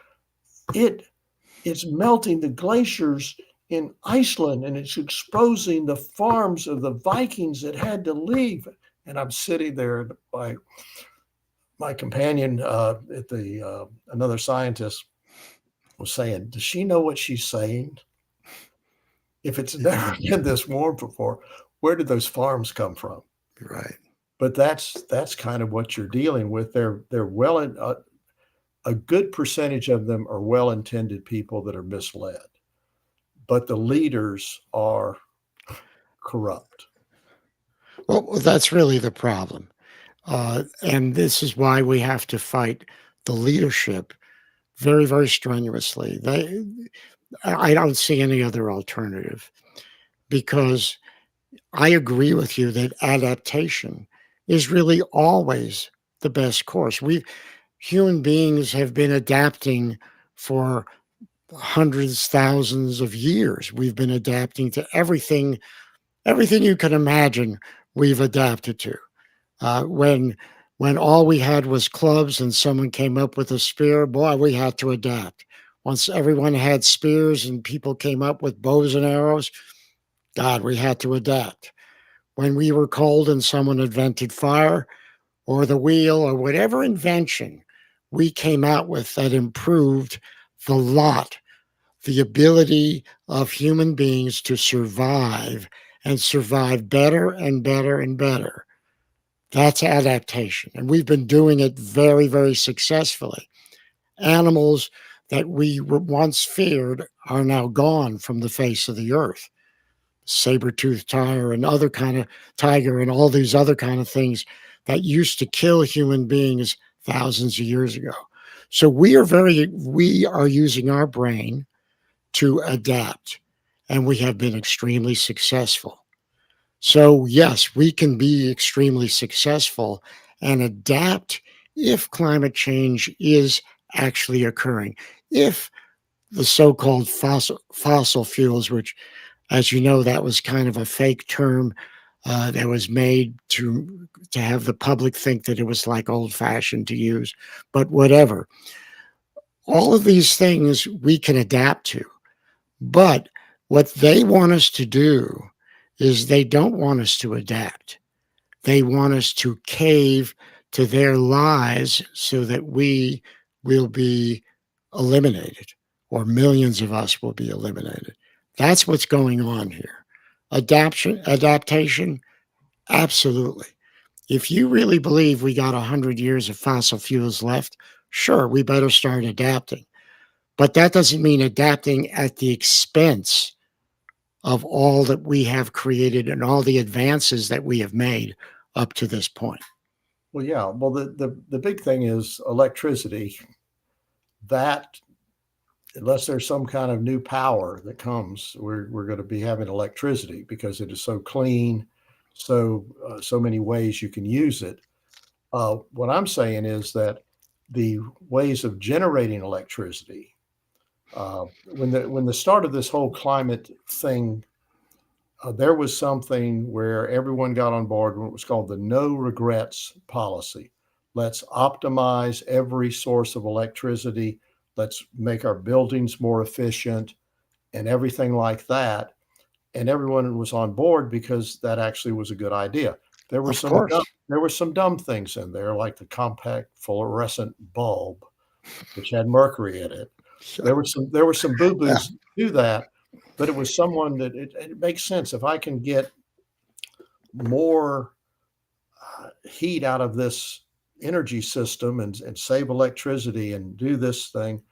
it's melting the glaciers in Iceland, and it's exposing the farms of the Vikings that had to leave. And I'm sitting there by my companion at the another scientist was saying, does she know what she's saying? If it's never been this warm before, where did those farms come from? Right. But that's kind of what you're dealing with. They're well in, a good percentage of them are well-intended people that are misled, but the leaders are corrupt. Well, that's really the problem. And this is why we have to fight the leadership very, very strenuously. I don't see any other alternative, because I agree with you that adaptation is really always the best course. Human beings have been adapting for hundreds, thousands of years. We've been adapting to everything you can imagine. We've adapted to. When all we had was clubs and someone came up with a spear, boy, we had to adapt. Once everyone had spears and people came up with bows and arrows, God, we had to adapt. When we were cold and someone invented fire or the wheel or whatever invention we came out with that improved the ability of human beings to survive and survive better and better and better. That's adaptation. And we've been doing it very, very successfully. Animals that we once feared are now gone from the face of the earth. Saber-toothed tiger and all these other kind of things that used to kill human beings thousands of years ago. So we are using our brain to adapt, and we have been extremely successful. So yes, we can be extremely successful and adapt if climate change is actually occurring. If the so-called fossil fuels, which, as you know, that was kind of a fake term that was made to have the public think that it was like old-fashioned to use, but whatever. All of these things we can adapt to. But what they want us to do is they don't want us to adapt. They want us to cave to their lies so that we will be eliminated, or millions of us will be eliminated. That's what's going on here. Adaptation, absolutely. If you really believe we got 100 years of fossil fuels left, sure, we better start adapting. But that doesn't mean adapting at the expense of all that we have created and all the advances that we have made up to this point. Well, yeah. Well, the big thing is electricity. That, unless there's some kind of new power that comes, we're going to be having electricity because it is so clean, so many ways you can use it. What I'm saying is that the ways of generating electricity, when the start of this whole climate thing, there was something where everyone got on board when it was called the no regrets policy. Let's optimize every source of electricity. Let's make our buildings more efficient and everything like that. And everyone was on board because that actually was a good idea. There were Of some course. dumb things in there, like the compact fluorescent bulb, which had mercury in it. There were some Yeah, boo-boos to that, but it was someone that it makes sense. If I can get more heat out of this energy system and save electricity and do this thing,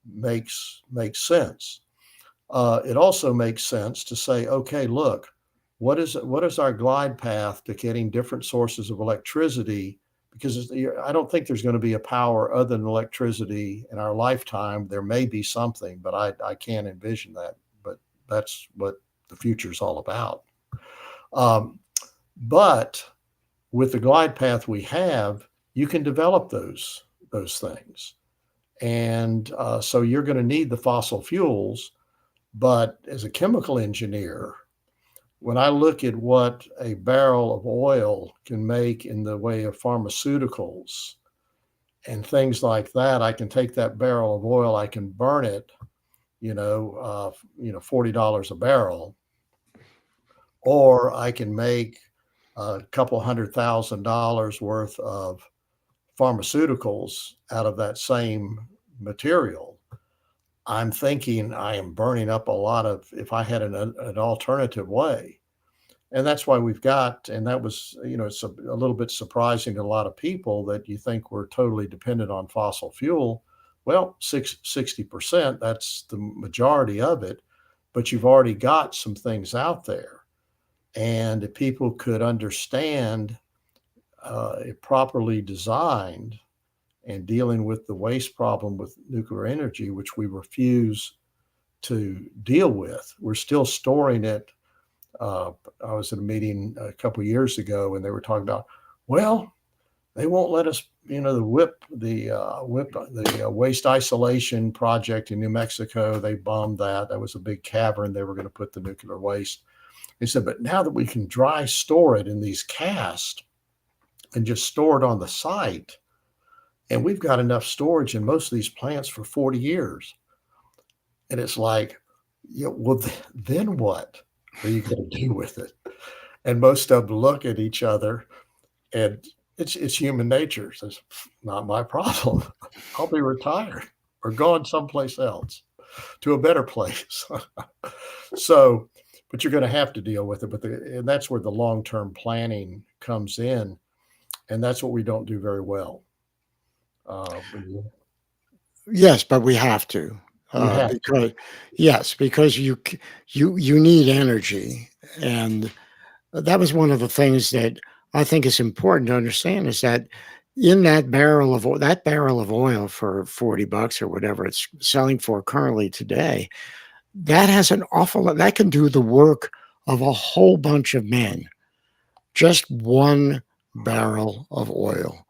makes sense. It also makes sense to say, okay, look, what is our glide path to getting different sources of electricity? Because I don't think there's going to be a power other than electricity in our lifetime. There may be something, but I can't envision that. But that's what the future is all about. But with the glide path we have, you can develop those things, and so you're going to need the fossil fuels. But as a chemical engineer, when I look at what a barrel of oil can make in the way of pharmaceuticals and things like that, I can take that barrel of oil, I can burn it, $40 a barrel, or I can make a couple $100,000 worth of pharmaceuticals out of that same material. I'm thinking I am burning up a lot of, if I had an alternative way. And that's why we've got, and that was, it's a little bit surprising to a lot of people that you think we're totally dependent on fossil fuel. Well, 60%, that's the majority of it, but you've already got some things out there. And if people could understand it properly designed and dealing with the waste problem with nuclear energy, which we refuse to deal with, we're still storing it. I was at a meeting a couple of years ago, and they were talking about, well, they won't let us, the waste isolation project in New Mexico. They bombed that. That was a big cavern. They were going to put the nuclear waste. They said, but now that we can dry store it in these casts and just store it on the site, and we've got enough storage in most of these plants for 40 years. And it's like, well, then what are you going to do with it? And most of them look at each other, and it's human nature. It says, not my problem. I'll be retired or gone someplace else to a better place. So, but you're going to have to deal with it. And that's where the long-term planning comes in. And that's what we don't do very well. yes, but we have to, We have because because you need energy, and that was one of the things that I think is important to understand is that in that barrel of oil for $40 or whatever it's selling for currently today, that has an awful lot that can do the work of a whole bunch of men. Just one barrel of oil.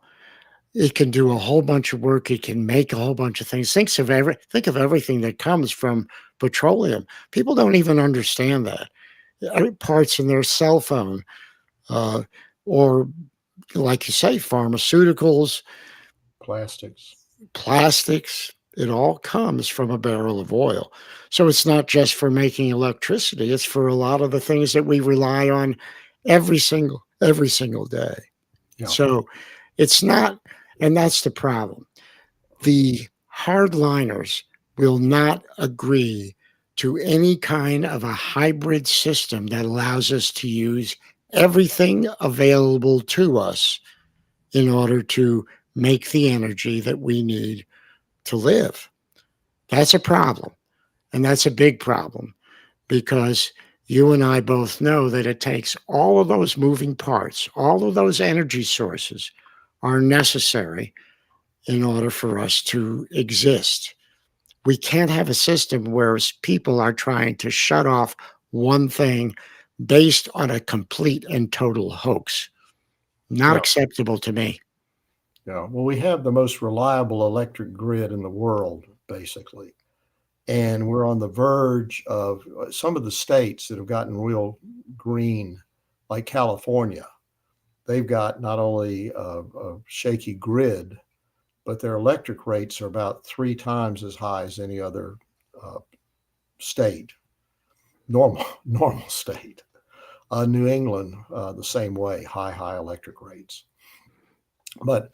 It can do a whole bunch of work. It can make a whole bunch of things. Think of everything that comes from petroleum. People don't even understand that. Parts in their cell phone, uh, or like you say, pharmaceuticals, plastics. plastics. It all comes from a barrel of oil. So it's not just for making electricity. It's for a lot of the things that we rely on every single day. Yeah. So it's not, and that's the problem. The hardliners will not agree to any kind of a hybrid system that allows us to use everything available to us in order to make the energy that we need to live. That's a problem. And that's a big problem because you and I both know that it takes all of those moving parts, all of those energy sources are necessary in order for us to exist. We can't have a system where people are trying to shut off one thing based on a complete and total hoax. Not Yeah. acceptable to me. Yeah. Well, we have the most reliable electric grid in the world, basically. And we're on the verge of some of the states that have gotten real green, like California. They've got not only a shaky grid, but their electric rates are about 3 times as high as any other uh, state, normal state. New England, the same way, high electric rates. But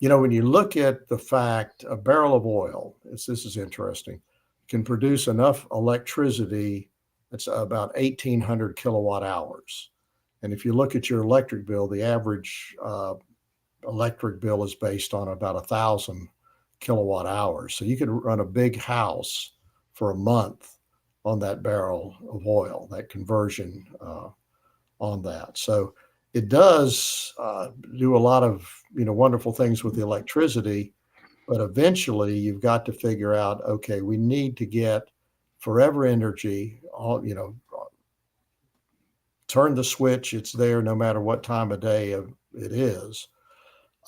when you look at the fact a barrel of oil, this is interesting, can produce enough electricity. It's about 1,800 kilowatt hours. And if you look at your electric bill, the average electric bill is based on about 1,000 kilowatt hours. So you could run a big house for a month on that barrel of oil, that conversion on that. So it does do a lot of wonderful things with the electricity, but eventually you've got to figure out, okay, we need to get forever energy. Turn the switch; it's there no matter what time of day it is.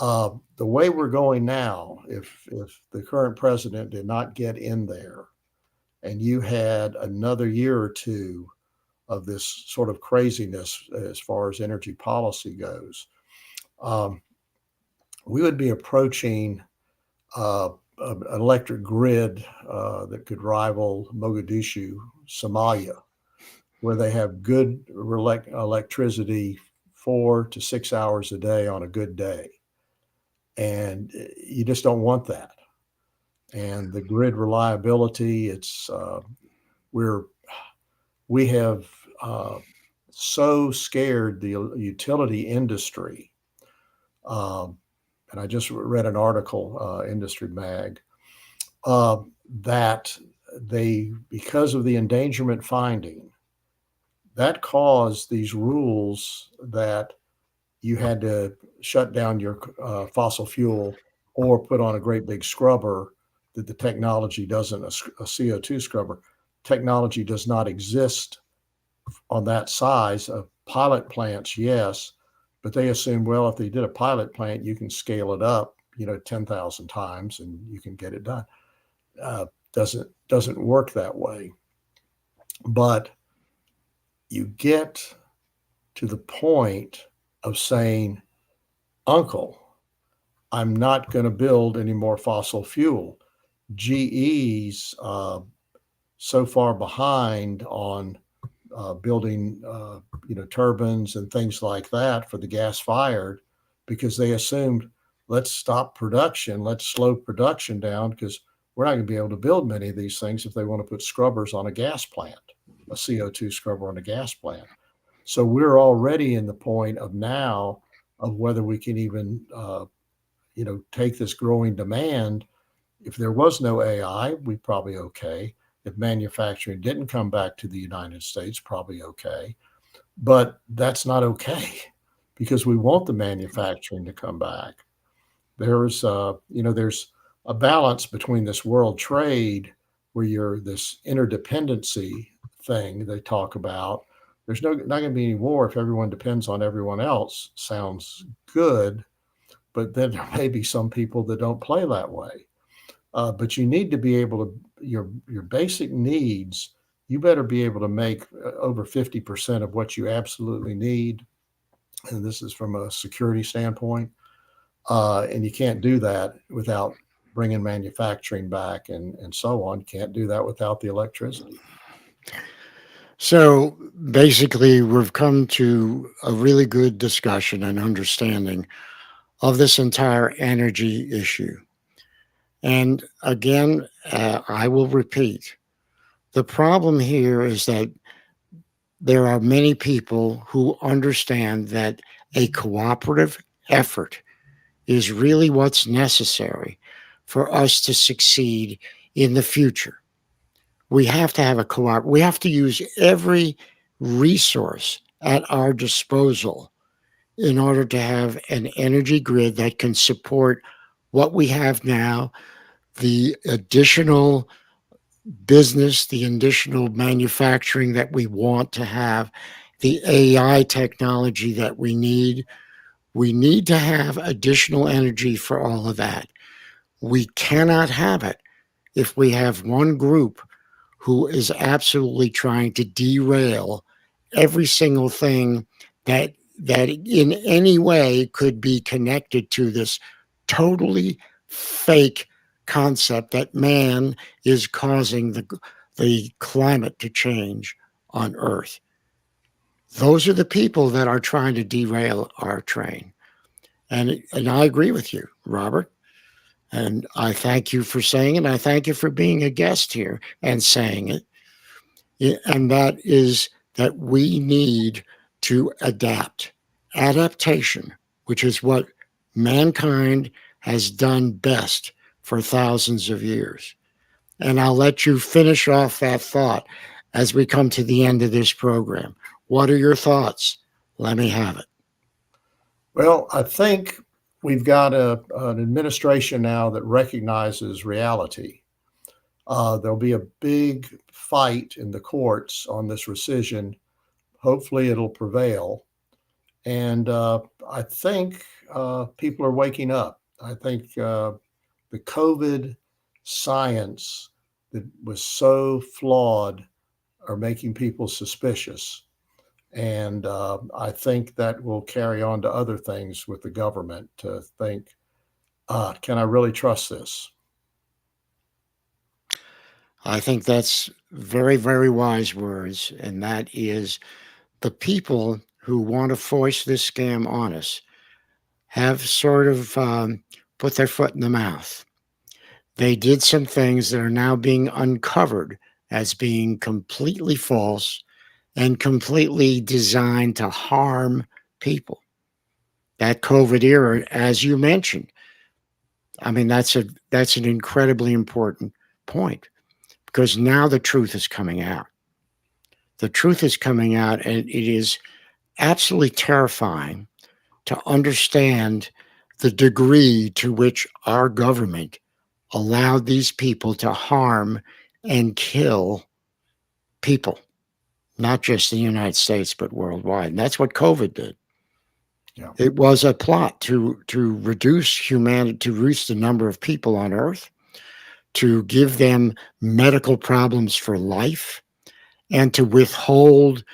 The way we're going now, if the current president did not get in there, and you had another year or two of this sort of craziness as far as energy policy goes, we would be approaching an electric grid that could rival Mogadishu, Somalia, where they have good electricity 4 to 6 hours a day on a good day. And you just don't want that. And the grid reliability, we have so scared the utility industry. And I just read an article, Industry Mag, that because of the endangerment finding, that caused these rules that you had to shut down your fossil fuel or put on a great big scrubber that the technology doesn't, a CO2 scrubber. Technology does not exist on that size. Of pilot plants, yes, but they assume, well, if they did a pilot plant, you can scale it up, 10,000 times and you can get it done. Doesn't work that way. But you get to the point of saying, Uncle, I'm not going to build any more fossil fuel. GE's so far behind on building, turbines and things like that for the gas-fired, because they assumed, let's stop production, let's slow production down, because we're not going to be able to build many of these things if they want to put scrubbers on a gas plant, a CO2 scrubber on a gas plant. So we're already in the point of now of whether we can even, take this growing demand. If there was no AI, we'd probably okay. If manufacturing didn't come back to the United States, probably okay. But that's not okay, because we want the manufacturing to come back. There's a balance between this world trade where you're this interdependency thing they talk about. There's not going to be any war if everyone depends on everyone else. Sounds good, but then there may be some people that don't play that way. But you need to be able to, your basic needs, you better be able to make over 50% of what you absolutely need. And this is from a security standpoint. And you can't do that without bringing manufacturing back and so on. You can't do that without the electricity. So basically, we've come to a really good discussion and understanding of this entire energy issue. And again, I will repeat, the problem here is that there are many people who understand that a cooperative effort is really what's necessary for us to succeed in the future. We have to have we have to use every resource at our disposal in order to have an energy grid that can support what we have now, the additional business, the additional manufacturing that we want to have, the AI technology that we need. We need to have additional energy for all of that. We cannot have it if we have one group who is absolutely trying to derail every single thing that in any way could be connected to this totally fake concept that man is causing the climate to change on Earth. Those are the people that are trying to derail our train. And I agree with you, Robert. And I thank you for saying it. I thank you for being a guest here and saying it. And that is that we need to adapt. Adaptation, which is what mankind has done best for thousands of years. And I'll let you finish off that thought as we come to the end of this program. What are your thoughts? Let me have it. Well, I think we've got an administration now that recognizes reality. There'll be a big fight in the courts on this rescission. Hopefully, it'll prevail. And I think people are waking up. I think the COVID science that was so flawed are making people suspicious. And I think that will carry on to other things with the government to think, can I really trust this? I think that's very, very wise words. And that is the people who want to force this scam on us have sort of put their foot in the mouth. They did some things that are now being uncovered as being completely false and completely designed to harm people. That COVID era, as you mentioned, I mean, that's an incredibly important point because now the truth is coming out. The truth is coming out, and it is absolutely terrifying to understand the degree to which our government allowed these people to harm and kill people, not just in the United States, but worldwide. And that's what COVID did. Yeah. It was a plot to reduce humanity, to reduce the number of people on Earth, to give them medical problems for life, and to withhold.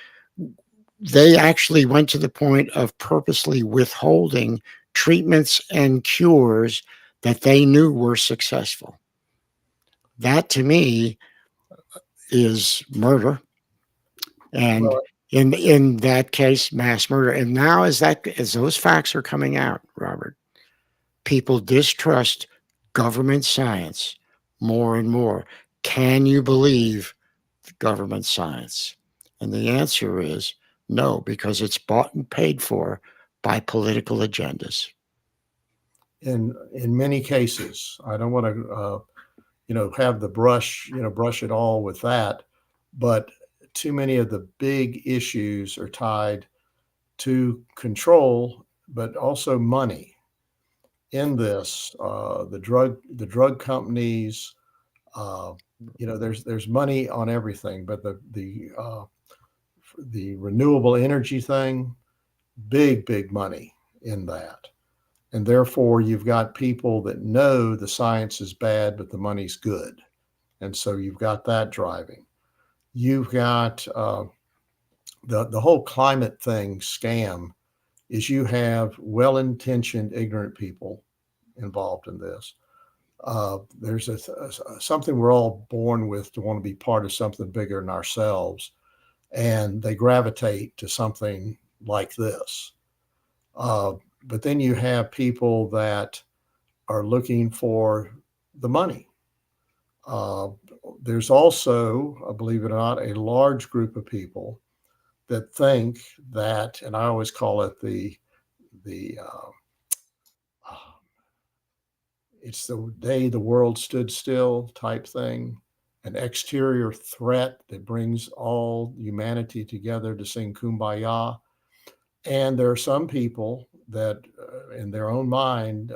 They actually went to the point of purposely withholding treatments and cures that they knew were successful. That to me is murder. And Well, in that case, mass murder. And now as those facts are coming out, Robert, people distrust government science more and more. Can you believe government science? And the answer is no, because it's bought and paid for by political agendas. in many cases, I don't want to have the brush it all with that, but too many of the big issues are tied to control, but also money. In this, the drug companies, there's money on everything, but the renewable energy thing, big money in that. And therefore, you've got people that know the science is bad, but the money's good. And so you've got that driving. You've got the whole climate thing scam is you have well-intentioned, ignorant people involved in this. There's something we're all born with to want to be part of something bigger than ourselves. And they gravitate to something like this. But then you have people that are looking for the money. There's also, believe it or not, a large group of people that think that, and I always call it it's the day the world stood still type thing, an exterior threat that brings all humanity together to sing Kumbaya. And there are some people that, in their own mind,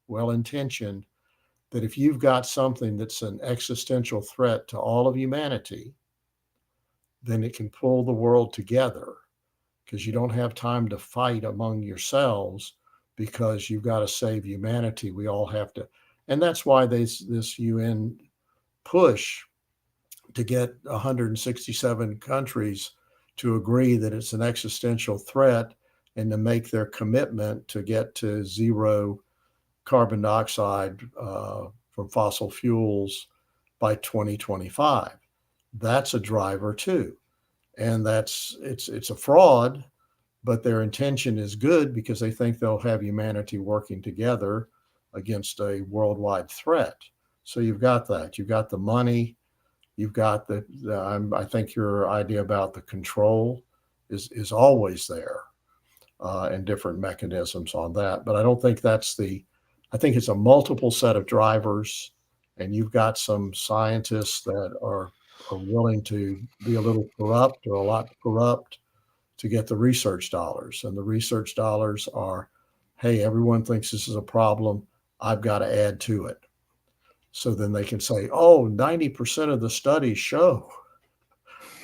well-intentioned, that if you've got something that's an existential threat to all of humanity, then it can pull the world together because you don't have time to fight among yourselves because you've got to save humanity. We all have to. And that's why this UN push to get 167 countries to agree that it's an existential threat and to make their commitment to get to zero carbon dioxide from fossil fuels by 2025. That's a driver too. And it's a fraud, but their intention is good because they think they'll have humanity working together against a worldwide threat. So you've got that. You've got the money. You've got I think your idea about the control is always there, and different mechanisms on that. But I don't think I think it's a multiple set of drivers, and you've got some scientists that are willing to be a little corrupt or a lot corrupt to get the research dollars. And the research dollars are, hey, everyone thinks this is a problem. I've got to add to it. So then they can say, oh, 90% of the studies show,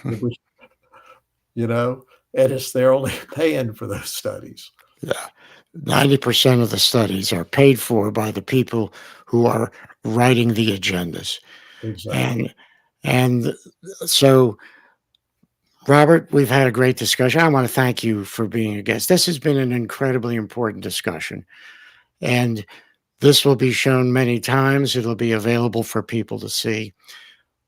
you know, and they're only paying for those studies. Yeah. 90% of the studies are paid for by the people who are writing the agendas. Exactly. And so, Robert, we've had a great discussion. I want to thank you for being a guest. This has been an incredibly important discussion. And this will be shown many times. It'll be available for people to see.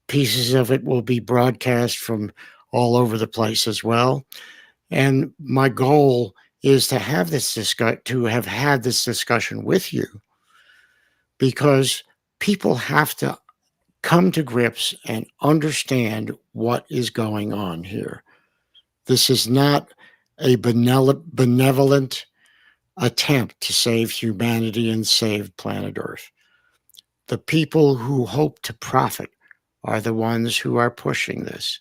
Pieces of it will be broadcast from all over the place as well. And my goal is to have had this discussion with you, because people have to come to grips and understand what is going on here. This is not a benevolent attempt to save humanity and save planet Earth. The people who hope to profit are the ones who are pushing this,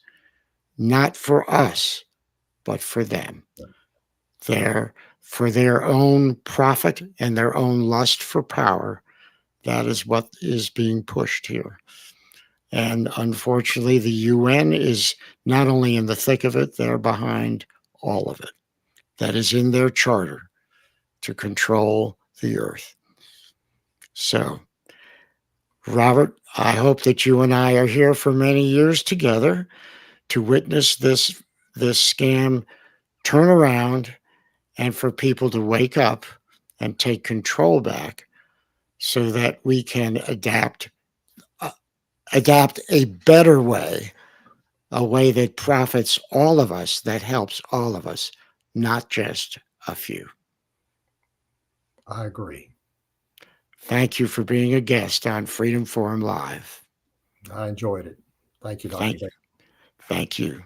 not for us, but for them. For their own profit and their own lust for power. That is what is being pushed here. And unfortunately, the UN is not only in the thick of it, they're behind all of it. That is in their charter to control the earth. So, Robert, I hope that you and I are here for many years together to witness this scam turn around, and for people to wake up and take control back so that we can adapt a better way, a way that profits all of us, that helps all of us, not just a few. I agree. Thank you for being a guest on Freedom Forum Live. I enjoyed it. Thank you, Dr. Thank you.